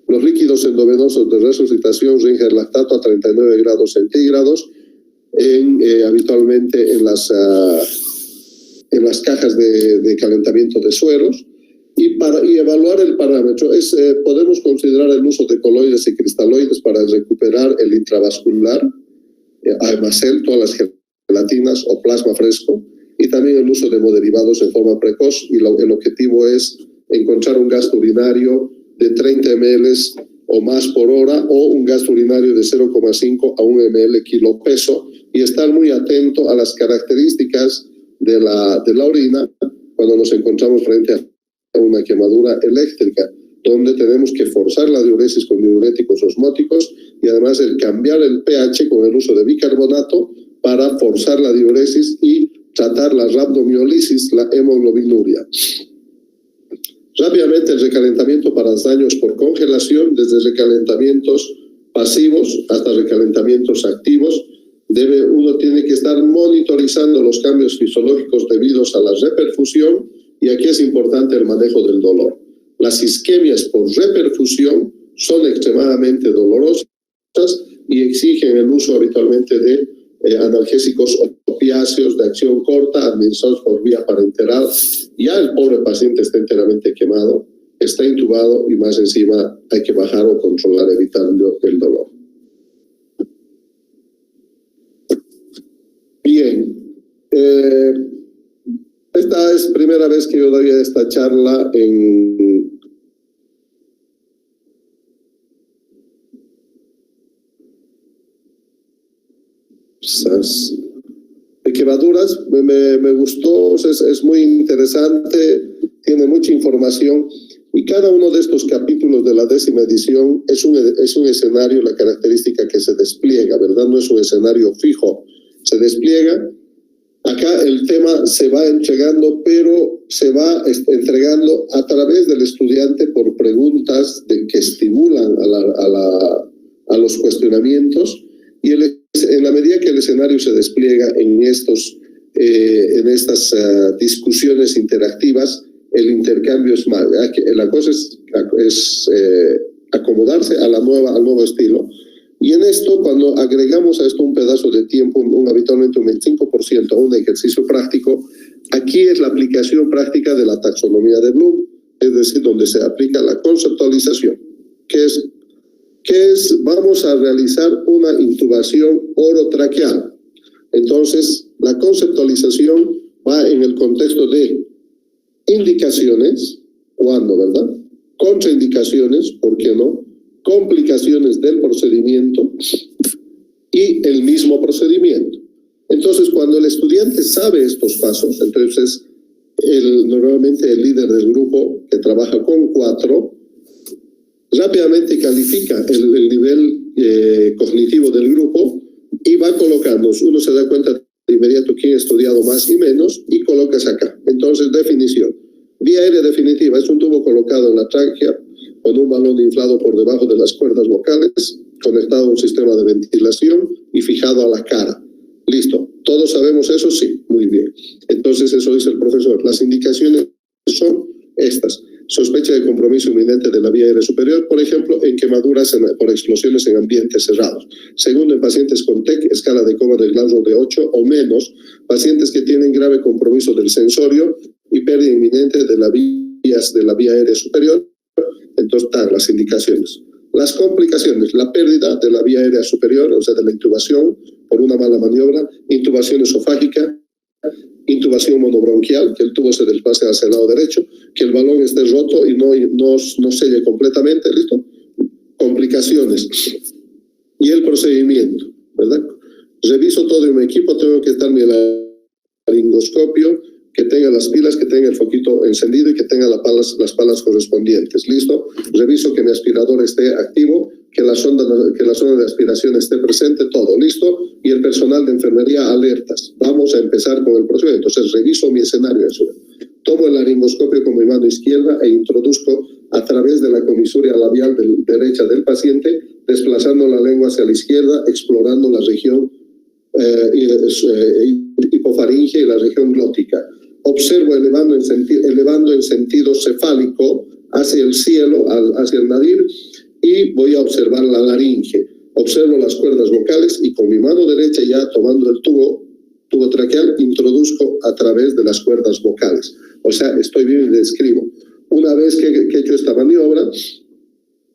Speaker 1: Los líquidos endovenosos de resucitación, Ringer lactato a 39 grados centígrados, habitualmente en las cajas de calentamiento de sueros. Y evaluar el parámetro, podemos considerar el uso de coloides y cristaloides para recuperar el intravascular, Aemacel, todas las gelatinas o plasma fresco, y también el uso de hemoderivados en forma precoz, y el objetivo es encontrar un gasto urinario de 30 ml o más por hora, o un gasto urinario de 0,5 a 1 ml kilo peso, y estar muy atento a las características de la orina cuando nos encontramos frente a una quemadura eléctrica, donde tenemos que forzar la diuresis con diuréticos osmóticos y además el cambiar el pH con el uso de bicarbonato para forzar la diuresis y tratar la rhabdomiólisis, la hemoglobinuria. Rápidamente el recalentamiento para daños por congelación, desde recalentamientos pasivos hasta recalentamientos activos. Uno tiene que estar monitorizando los cambios fisiológicos debidos a la reperfusión, y aquí es importante el manejo del dolor. Las isquemias por reperfusión son extremadamente dolorosas y exigen el uso habitualmente de analgésicos opiáceos de acción corta, administrados por vía parenteral. Ya el pobre paciente está enteramente quemado, está intubado y más encima hay que bajar o controlar evitando el dolor. Bien. Esta es primera vez que yo doy esta charla en de quemaduras. Me gustó, es muy interesante, tiene mucha información, y cada uno de estos capítulos de la 10ª edición es un escenario, la característica que se despliega, ¿verdad? No es un escenario fijo, se despliega. Acá el tema se va entregando, pero se va entregando a través del estudiante por preguntas que estimulan a los cuestionamientos, y en la medida que el escenario se despliega en estas discusiones interactivas, el intercambio es más. La cosa es acomodarse al nuevo estilo. Y en esto, cuando agregamos a esto un pedazo de tiempo, habitualmente un 25% a un ejercicio práctico, aquí es la aplicación práctica de la taxonomía de Bloom, es decir, donde se aplica la conceptualización, que es vamos a realizar una intubación orotraqueal. Entonces, la conceptualización va en el contexto de indicaciones, ¿cuándo, verdad? Contraindicaciones, ¿por qué no? Complicaciones del procedimiento y el mismo procedimiento. Entonces, cuando el estudiante sabe estos pasos, entonces normalmente el líder del grupo que trabaja con 4 rápidamente califica el nivel cognitivo del grupo y va colocando. Uno se da cuenta de inmediato quién ha estudiado más y menos y colocas acá. Entonces, definición. Vía aérea definitiva es un tubo colocado en la tráquea con un balón inflado por debajo de las cuerdas vocales, conectado a un sistema de ventilación y fijado a la cara. Listo. ¿Todos sabemos eso? Sí. Muy bien. Entonces, eso dice el profesor. Las indicaciones son estas. Sospecha de compromiso inminente de la vía aérea superior, por ejemplo, en quemaduras por explosiones en ambientes cerrados. Segundo, en pacientes con TEC, escala de coma del Glasgow de 8 o menos, pacientes que tienen grave compromiso del sensorio y pérdida inminente de la vía aérea superior. Entonces, están las indicaciones. Las complicaciones, la pérdida de la vía aérea superior, o sea, de la intubación por una mala maniobra, intubación esofágica, intubación monobronquial, que el tubo se desplace hacia el lado derecho, que el balón esté roto y no selle completamente, ¿listo? Complicaciones. Y el procedimiento, ¿verdad? Reviso todo en mi equipo, tengo que estar mi laringoscopio, que tenga las pilas, que tenga el foquito encendido y que tenga las palas correspondientes. ¿Listo? Reviso que mi aspirador esté activo, que la sonda de aspiración esté presente, todo. ¿Listo? Y el personal de enfermería alertas. Vamos a empezar con el procedimiento. Entonces, reviso mi escenario. Tomo el laringoscopio con mi mano izquierda e introduzco a través de la comisura labial derecha del paciente, desplazando la lengua hacia la izquierda, explorando la región hipofaringe y la región glótica. Observo elevando en sentido cefálico hacia el cielo, hacia el nadir, y voy a observar la laringe. Observo las cuerdas vocales y con mi mano derecha, ya tomando el tubo traqueal, introduzco a través de las cuerdas vocales. O sea, estoy bien y describo. Una vez que he hecho esta maniobra,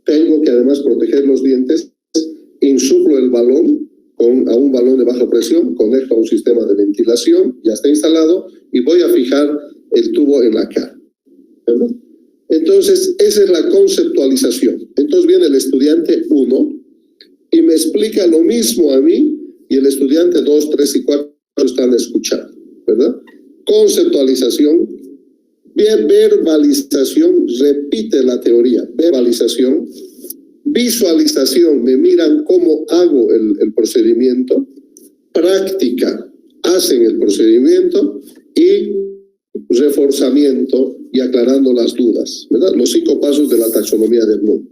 Speaker 1: tengo que además proteger los dientes, insuflo el balón a un balón de baja presión, conecto a un sistema de ventilación, ya está instalado, y voy a fijar el tubo en la cara. ¿Verdad? Entonces, esa es la conceptualización. Entonces viene el estudiante 1 y me explica lo mismo a mí, y el estudiante 2, 3 y 4 están escuchando, ¿verdad? Conceptualización, verbalización, repite la teoría, verbalización, visualización, me miran cómo hago el procedimiento, práctica, hacen el procedimiento, y reforzamiento y aclarando las dudas, ¿verdad? Los 5 pasos de la taxonomía de Bloom.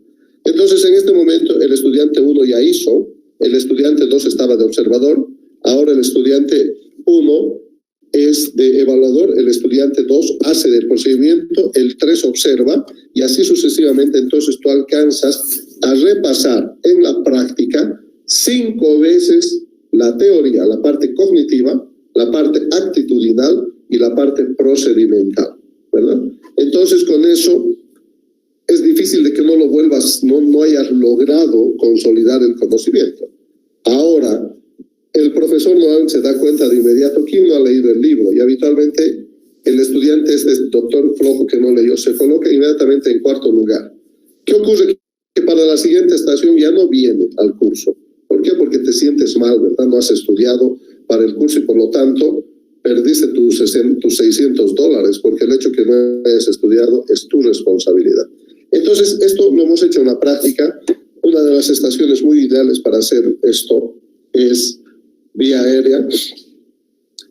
Speaker 1: Entonces, en este momento, el estudiante 1 ya hizo, el estudiante 2 estaba de observador, ahora el estudiante 1 es de evaluador, el estudiante 2 hace del procedimiento, el 3 observa, y así sucesivamente. Entonces, tú alcanzas a repasar en la práctica 5 veces la teoría, la parte cognitiva, la parte actitudinal y la parte procedimental, ¿verdad? Entonces, con eso es difícil de que no lo vuelvas, no hayas logrado consolidar el conocimiento. Ahora, el profesor no se da cuenta de inmediato quién no ha leído el libro, y habitualmente el estudiante, este doctor flojo que no leyó, se coloca inmediatamente en 4º lugar. ¿Qué ocurre? Que para la siguiente estación ya no viene al curso. ¿Por qué? Porque te sientes mal, ¿verdad? No has estudiado para el curso y por lo tanto perdiste tus $600, porque el hecho que no hayas estudiado es tu responsabilidad. Entonces, esto lo hemos hecho en la práctica. Una de las estaciones muy ideales para hacer esto es vía aérea.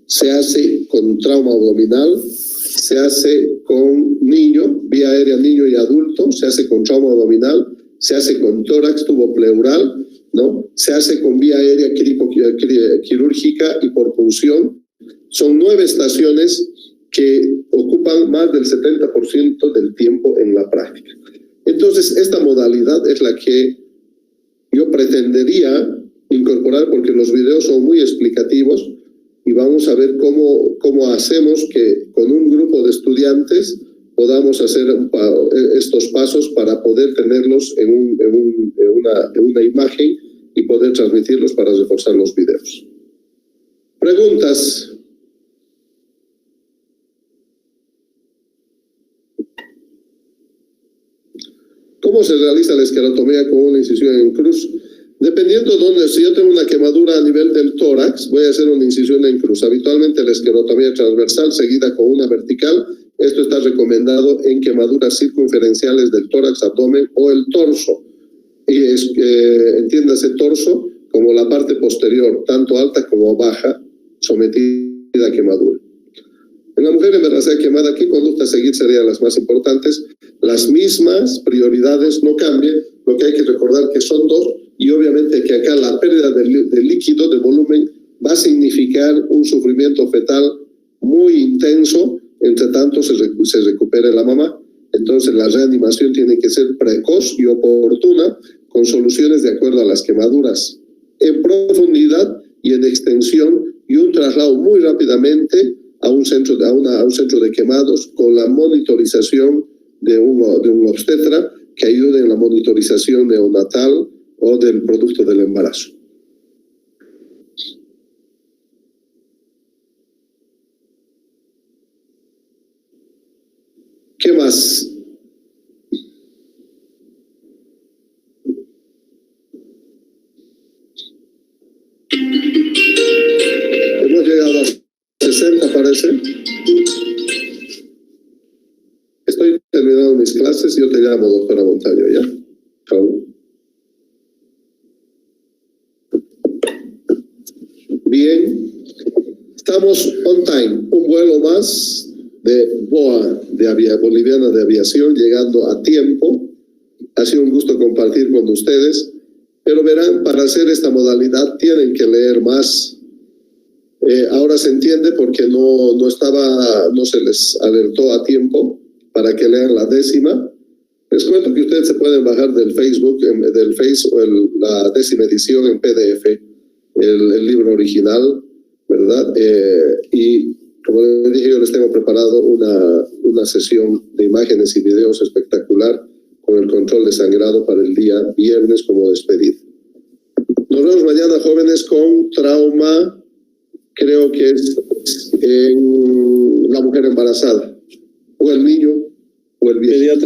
Speaker 1: Se hace con trauma abdominal, se hace con niño, vía aérea niño y adulto, se hace con trauma abdominal, se hace con tórax, tubo pleural, ¿no? Se hace con vía aérea quirúrgica y por punción. Son 9 estaciones que ocupan más del 70% del tiempo en la práctica. Entonces, esta modalidad es la que yo pretendería incorporar, porque los videos son muy explicativos y vamos a ver cómo hacemos que con un grupo de estudiantes podamos hacer estos pasos para poder tenerlos en una imagen y poder transmitirlos para reforzar los videos. ¿Preguntas? ¿Cómo se realiza la esclerotomía con una incisión en cruz? Dependiendo dependiendo de dónde, si yo tengo una quemadura a nivel del tórax, voy a hacer una incisión en cruz. Habitualmente la esclerotomía transversal seguida con una vertical. Esto está recomendado en quemaduras circunferenciales del tórax, abdomen o el torso. Y entiéndase torso como la parte posterior, tanto alta como baja, sometida a quemadura. En la mujer embarazada quemada, ¿qué conducta a seguir serían las más importantes? Las mismas prioridades no cambian, lo que hay que recordar que son dos, y obviamente que acá la pérdida de líquido, de volumen, va a significar un sufrimiento fetal muy intenso, entre tanto se recupere la mamá. Entonces la reanimación tiene que ser precoz y oportuna, con soluciones de acuerdo a las quemaduras en profundidad y en extensión, y un traslado muy rápidamente a un centro de quemados con la monitorización de un obstetra que ayude en la monitorización neonatal o del producto del embarazo. ¿Qué más? Hemos llegado a 60, parece. Estoy terminando mis clases y yo te llamo, doctora Montaño, ¿ya? Chao. Bien, estamos on time. Un vuelo más de BOA, Boliviana de Aviación, llegando a tiempo. Ha sido un gusto compartir con ustedes, pero verán, para hacer esta modalidad tienen que leer más. Ahora se entiende porque no se les alertó a tiempo para que lean la 10ª. Les cuento que ustedes se pueden bajar del Facebook, la 10ª edición en PDF, el libro original, ¿verdad? Y como les dije, yo les tengo preparado una sesión de imágenes y videos espectacular con el control de sangrado para el día viernes como despedida. Nos vemos mañana, jóvenes, con trauma, creo que es en la mujer embarazada, o el niño, o el viejo.